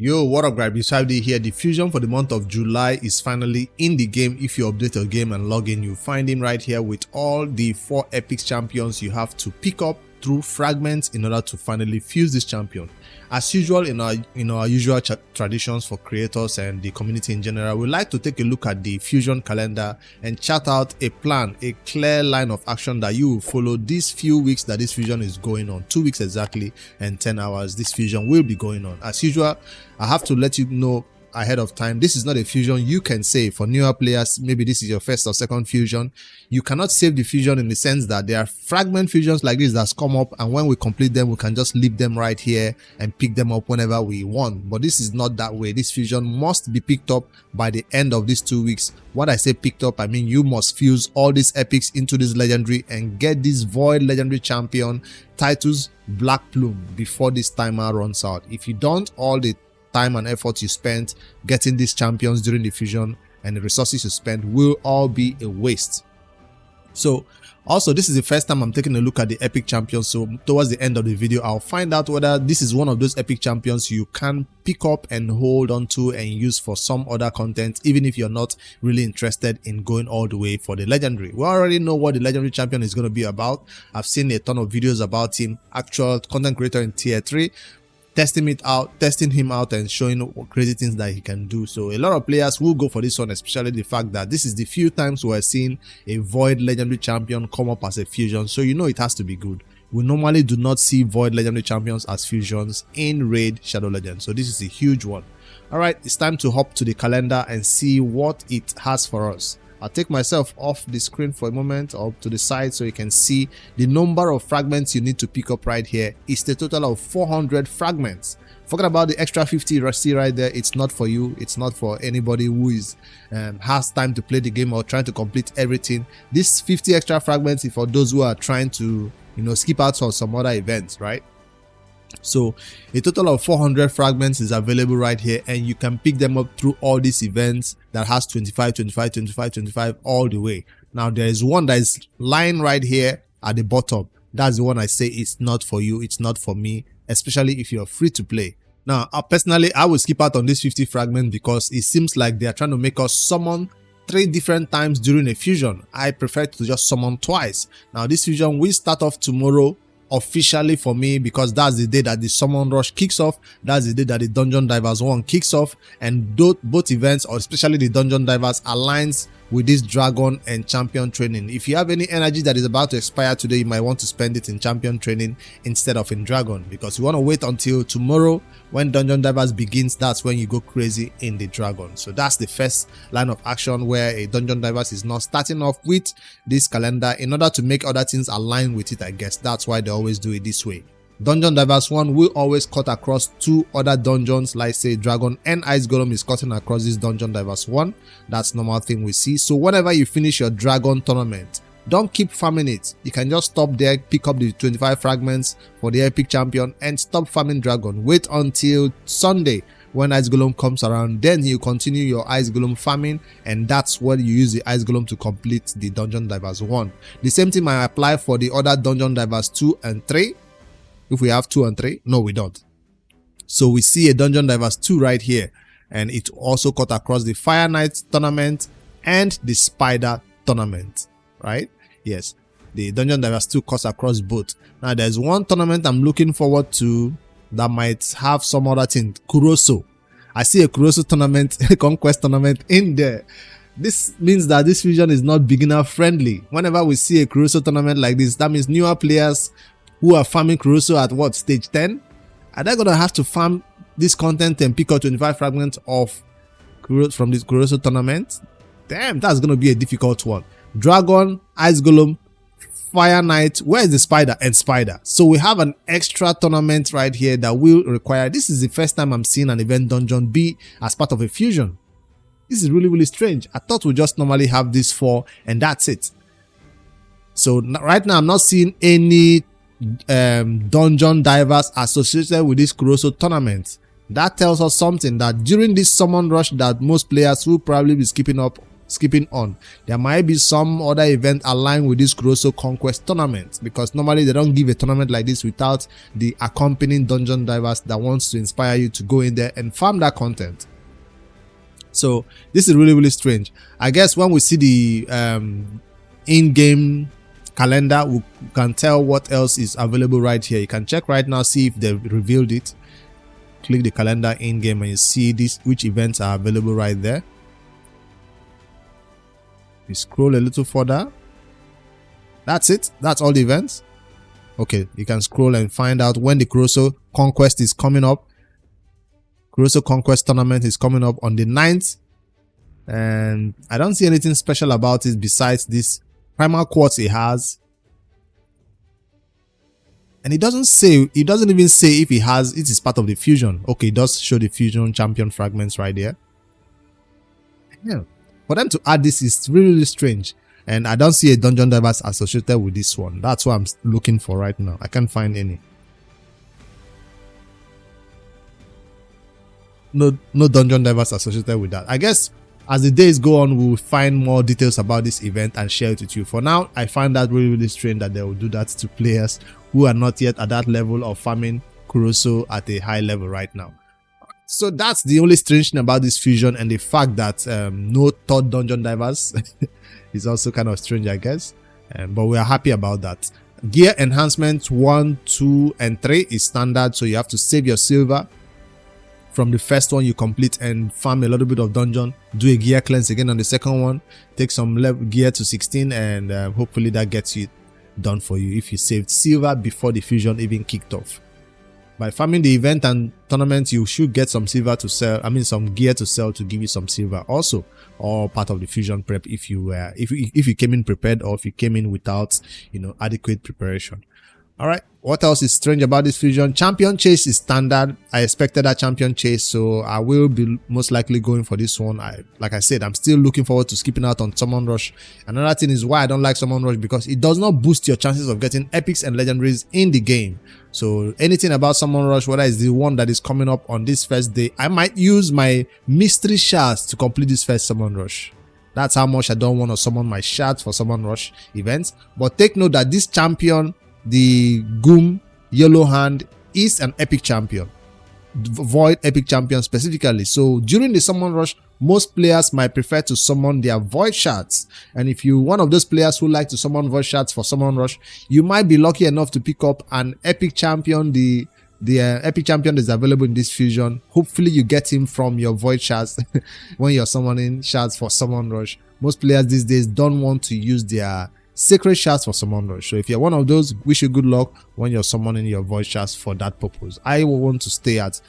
Yo, what up guys, Bisabdi here. The fusion for the month of July is finally in the game. If you update your game and log in, you find him right here with all the 4 epic champions you have to pick up through fragments in order to finally fuse this champion. As usual, in our usual traditions for creators and the community in general, we like to take a look at the fusion calendar and chart out a plan, a clear line of action that you will follow these few weeks that this fusion is going on. 2 weeks exactly and 10 hours this fusion will be going on. As usual, I have to let you know ahead of time, this is not a fusion you can save. For newer players, maybe this is your first or second fusion, you cannot save the fusion in the sense that there are fragment fusions like this that's come up, and when we complete them we can just leave them right here and pick them up whenever we want. But this is not that way. This fusion must be picked up by the end of these 2 weeks. What I say picked up, I mean you must fuse all these epics into this legendary and get this void legendary champion Titus Blackplume before this timer runs out. If you don't, all the time and effort you spent getting these champions during the fusion and the resources you spent will all be a waste. So also, this is the first time I'm taking a look at the epic champions, so towards the end of the video I'll find out whether this is one of those epic champions you can pick up and hold on to and use for some other content, even if you're not really interested in going all the way for the legendary. We already know what the legendary champion is going to be about. I've seen a ton of videos about him, actual content creator in tier 3, testing him out and showing crazy things that he can do. So a lot of players will go for this one, especially the fact that this is the few times we're seeing a void legendary champion come up as a fusion, so you know it has to be good. We normally do not see void legendary champions as fusions in raid Shadow Legends, so this is a huge one. All right, it's time to hop to the calendar and see what it has for us. I'll take myself off the screen for a moment, or to the side, so you can see the number of fragments you need to pick up right here. It's the total of 400 fragments. Forget about the extra 50 you see right there. It's not for you. It's not for anybody who is has time to play the game or trying to complete everything. This 50 extra fragments is for those who are trying to, skip out for some other events, right? So a total of 400 fragments is available right here, and you can pick them up through all these events that has 25 all the way. Now there is one that is lying right here at the bottom. That's the one I say it's not for you, it's not for me, especially if you're free to play. Now personally, I will skip out on this 50 fragments because it seems like they are trying to make us summon 3 different times during a fusion. I prefer to just summon twice. Now this fusion will start off tomorrow officially for me, because that's the day that the summon rush kicks off. That's the day that the dungeon divers 1 kicks off, and both events, or especially the dungeon divers, aligns with this dragon and champion training. If you have any energy that is about to expire today, you might want to spend it in champion training instead of in dragon, because you want to wait until tomorrow when dungeon divers begins. That's when you go crazy in the dragon. So that's the first line of action, where a dungeon divers is not starting off with this calendar in order to make other things align with it. I guess that's why they always do it this way. Dungeon divers 1 will always cut across 2 other dungeons, like say dragon and ice golem is cutting across this dungeon divers 1. That's normal thing we see. So whenever you finish your dragon tournament, don't keep farming it. You can just stop there, pick up the 25 fragments for the epic champion and stop farming dragon. Wait until Sunday when ice golem comes around, then you continue your ice golem farming, and that's when you use the ice golem to complete the dungeon divers 1. The same thing might apply for the other dungeon divers 2 and 3. If we have 2 and 3, no, we don't. So we see a dungeon divers 2 right here, and it also cut across the Fire Knight tournament and the Spider tournament, right? Yes, the dungeon divers 2 cuts across both. Now there's one tournament I'm looking forward to that might have some other thing. Kuroso. I see a Kuroso tournament, a conquest tournament in there. This means that this fusion is not beginner friendly. Whenever we see a Kuroso tournament like this, that means newer players who are farming Kuroso at what, stage 10? Are they gonna have to farm this content and pick up 25 fragments of from this Kuroso tournament? Damn, that's gonna be a difficult one. Dragon, Ice Golem, Fire Knight, where is the Spider and Spider? So we have an extra tournament right here that will require, this is the first time I'm seeing an event dungeon be as part of a fusion. This is really strange. I thought we just normally have these 4 and that's it. So right now I'm not seeing any dungeon divers associated with this Kuroso tournament. That tells us something, that during this summon rush that most players will probably be skipping up skipping on, there might be some other event aligned with this Colossal Conquest tournament, because normally they don't give a tournament like this without the accompanying dungeon divers that wants to inspire you to go in there and farm that content. So this is really strange. I guess when we see the in-game calendar, we can tell what else is available right here. You can check right now, see if they've revealed it. Click the calendar in-game and you see this, which events are available right there. You scroll a little further. That's it. That's all the events. Okay, you can scroll and find out when the Colossal Conquest is coming up. Colossal Conquest tournament is coming up on the 9th. And I don't see anything special about it besides this primal quartz it has. And it doesn't even say if it is part of the fusion. Okay, it does show the fusion champion fragments right there. Yeah. For them to add this is really strange. And I don't see a dungeon divers associated with this one. That's what I'm looking for right now. I can't find any. No dungeon divers associated with that. I guess as the days go on, we will find more details about this event and share it with you. For now, I find that really strange that they will do that to players who are not yet at that level of farming Colossal at a high level right now. So that's the only strange thing about this fusion, and the fact that no third dungeon divers is also kind of strange, I guess. But we are happy about that. Gear enhancements 1, 2, and 3 is standard, so you have to save your silver from the first one you complete and farm a little bit of dungeon. Do a gear cleanse again on the second one. Take some level gear to 16, and hopefully that gets you done for you if you saved silver before the fusion even kicked off. By farming the event and tournament, you should get some silver to sell. I mean, some gear to sell to give you some silver also, or part of the fusion prep if you were if you came in prepared, or if you came in without adequate preparation. All right, what else is strange about this fusion? Champion chase is standard. I expected that champion chase, so I will be most likely going for this one. Like I said, I'm still looking forward to skipping out on summon rush. Another thing is why I don't like summon rush, because it does not boost your chances of getting epics and legendaries in the game. So anything about summon rush, whether it's the one that is coming up on this first day, I might use my mystery shards to complete this first summon rush. That's how much I don't want to summon my shards for summon rush events. But take note that this champion, the Goom Yellow Hand, is an epic champion, void epic champion specifically. So during the summon rush, most players might prefer to summon their void shards, and if you're one of those players who like to summon void shards for summon rush, you might be lucky enough to pick up an epic champion. The epic champion is available in this fusion. Hopefully you get him from your void shards when you're summoning shards for summon rush. Most players these days don't want to use their sacred shards for summon rush. So if you're one of those, wish you good luck when you're summoning your void shards for that purpose. I will want to stay at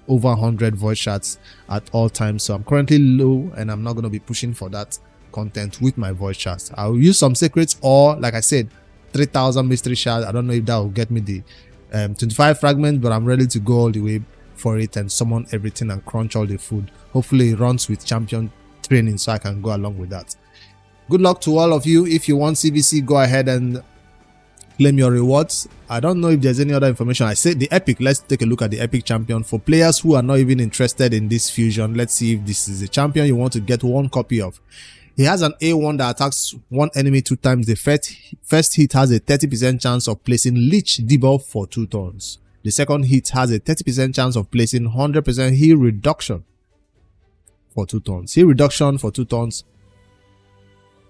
over 100 void shards at all times, so I'm currently low and I'm not going to be pushing for that content with my void shards. I'll use some secrets, or like I said, 3000 mystery shards. I don't know if that will get me the 25 fragments, but I'm ready to go all the way for it and summon everything and crunch all the food. Hopefully it runs with champion training so I can go along with that. Good luck to all of you. If you want CVC, go ahead and claim your rewards. I don't know if there's any other information. I said the epic. Let's take a look at the epic champion. For players who are not even interested in this fusion, let's see if this is a champion you want to get one copy of. He has an A1 that attacks one enemy 2 times. The first hit has a 30% chance of placing leech debuff for 2 turns. The second hit has a 30% chance of placing 100% heal reduction for 2 turns. Heal reduction for 2 turns.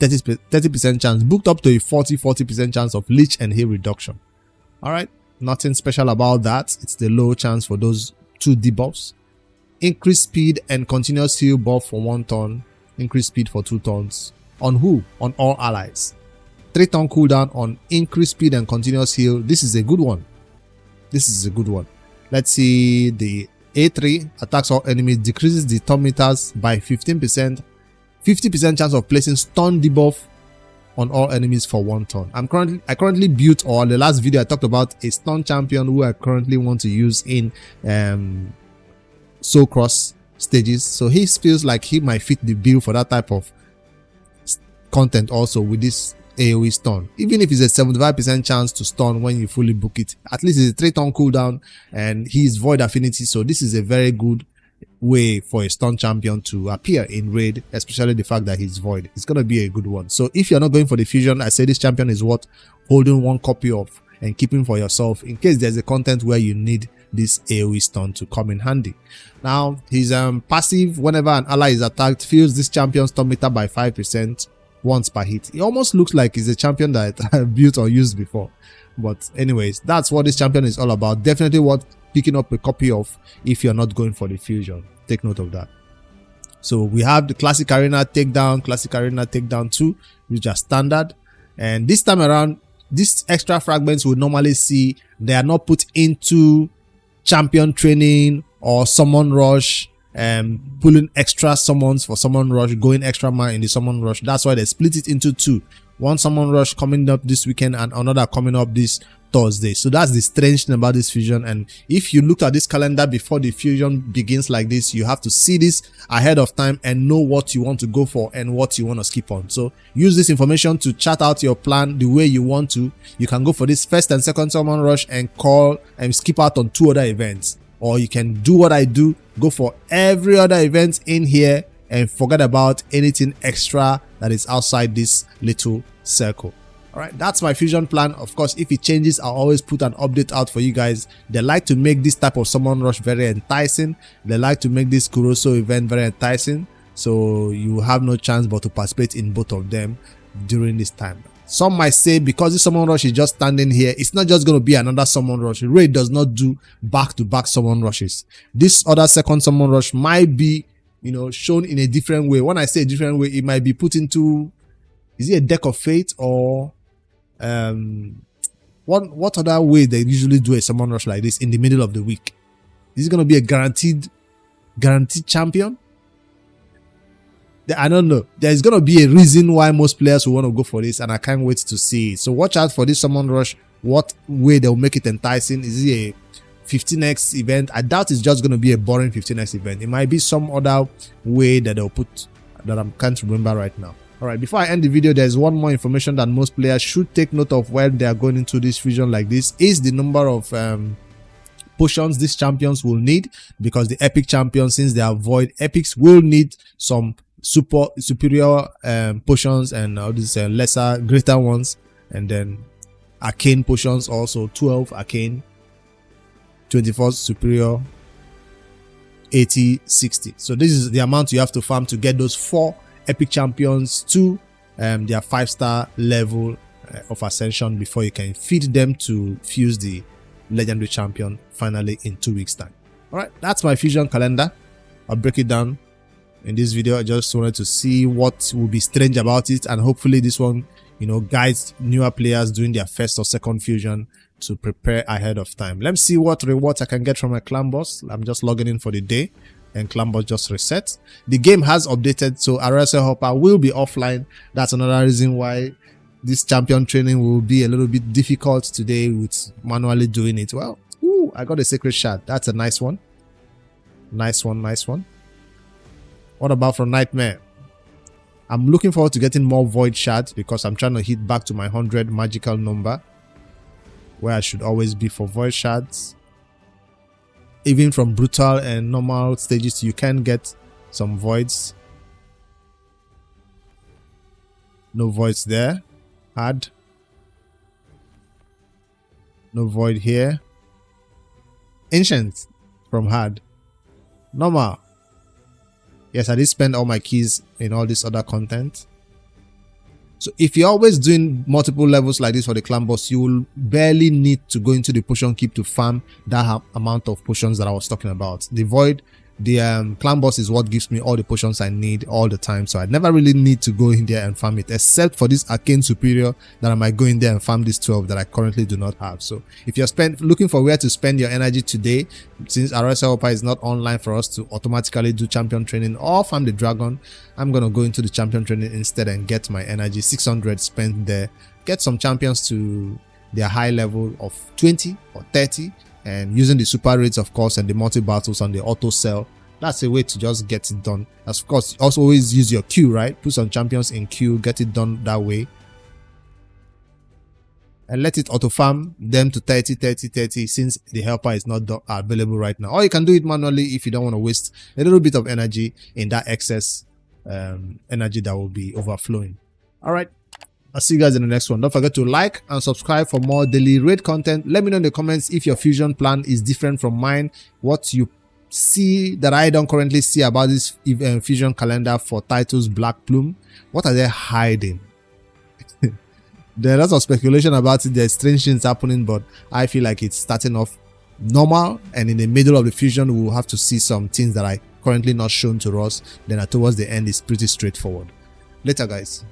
30% chance, booked up to a 40% chance of leech and heal reduction. Alright, nothing special about that. It's the low chance for those 2 debuffs. Increased speed and continuous heal buff for 1 turn. Increased speed for 2 turns. On who? On all allies. 3 turn cooldown on increased speed and continuous heal. This is a good one. This is a good one. Let's see the A3. Attacks all enemies, decreases the turn meters by 15%. 50% chance of placing stun debuff on all enemies for 1 turn. I currently built, or the last video I talked about, a stun champion who I currently want to use in Soul Cross stages. So he feels like he might fit the bill for that type of content also with this AoE stun. Even if it's a 75% chance to stun when you fully book it, at least it's a 3 turn cooldown and he is void affinity. So this is a very good way for a stun champion to appear in raid, especially the fact that he's void. It's going to be a good one. So if you're not going for the fusion, I say this champion is worth holding one copy of and keeping for yourself in case there's a content where you need this AoE stun to come in handy. Now his passive, whenever an ally is attacked, fills this champion's stun meter by 5% once per hit. It almost looks like it's a champion that I've built or used before. But anyways, that's what this champion is all about. Definitely worth picking up a copy of if you're not going for the fusion. Take note of that. So we have the classic arena takedown 2, which are standard. And this time around, these extra fragments we normally see, they are not put into champion training or summon rush, pulling extra summons for summon rush, going extra mile in the summon rush. That's why they split it into 2. One summon rush coming up this weekend and another coming up this Thursday. So that's the strange thing about this fusion. And if you look at this calendar before the fusion begins like this, you have to see this ahead of time and know what you want to go for and what you want to skip on. So use this information to chart out your plan the way you want to. You can go for this first and second summon rush and call and skip out on 2 other events, or you can do what I do, go for every other event in here and forget about anything extra that is outside this little circle. All right, that's my fusion plan. Of course, if it changes, I'll always put an update out for you guys. They like to make this type of summon rush very enticing. They like to make this Kuroso event very enticing. So you have no chance but to participate in both of them during this time. Some might say because this summon rush is just standing here, it's not just going to be another summon rush. Raid does not do back-to-back summon rushes. This other second summon rush might be, shown in a different way. When I say a different way, it might be put into, is it a deck of fate or what other way they usually do a summon rush like this in the middle of the week? Is it going to be a guaranteed champion? I don't know. There's going to be a reason why most players will want to go for this, and I can't wait to see it. So watch out for this summon rush. What way they'll make it enticing? Is it a 15x event? I doubt it's just going to be a boring 15x event. It might be some other way that they'll put that I can't remember right now. Alright, before I end the video, there's one more information that most players should take note of when they are going into this fusion like this, is the number of potions these champions will need, because the epic champions, since they are void, epics will need some superior potions and all these greater ones, and then arcane potions also, 12 arcane, 24 superior, 80, 60. So this is the amount you have to farm to get those 4 epic champions to their 5-star level of ascension before you can feed them to fuse the legendary champion finally in 2 weeks time. All right, that's my fusion calendar. I'll break it down in this video. I just wanted to see what will be strange about it, and hopefully this one guides newer players doing their first or second fusion to prepare ahead of time. Let's see what rewards I can get from my clan boss. I'm just logging in for the day and clan boss just reset. The game has updated, so RSL Hopper will be offline. That's another reason why this champion training will be a little bit difficult today with manually doing it. Well, I got a sacred shard. That's a nice one. Nice one. What about from Nightmare? I'm looking forward to getting more void shards because I'm trying to hit back to my 100 magical number, where I should always be for void shards. Even from brutal and normal stages, you can get some voids. No voids there. Hard. No void here. Ancient from hard. Normal. Yes, I did spend all my keys in all this other content. So if you're always doing multiple levels like this for the clan boss, you will barely need to go into the potion keep to farm that amount of potions that I was talking about. The void, the clan boss is what gives me all the potions I need all the time. So I never really need to go in there and farm it, except for this arcane superior that I might go in there and farm this 12 that I currently do not have. So if you're looking for where to spend your energy today, since RSL Hopper is not online for us to automatically do champion training or farm the dragon, I'm going to go into the champion training instead and get my energy 600 spent there, get some champions to their high level of 20 or 30, and using the super raids, of course, and the multi battles on the auto sell. That's a way to just get it done. Of course, also always use your queue, right? Put some champions in queue, get it done that way. and let it auto farm them to 30, 30, 30 since the helper is not available right now. Or you can do it manually if you don't want to waste a little bit of energy in that excess energy that will be overflowing. All right. I'll see you guys in the next one. Don't forget to like and subscribe for more daily raid content. Let me know in the comments if your fusion plan is different from mine, what you see that I don't currently see about this fusion calendar for Titus Blackplume. What are they hiding? There are lots of speculation about it. There's strange things happening, but I feel like it's starting off normal, and in the middle of the fusion we will have to see some things that are currently not shown to us. Then towards the end it's pretty straightforward. Later guys.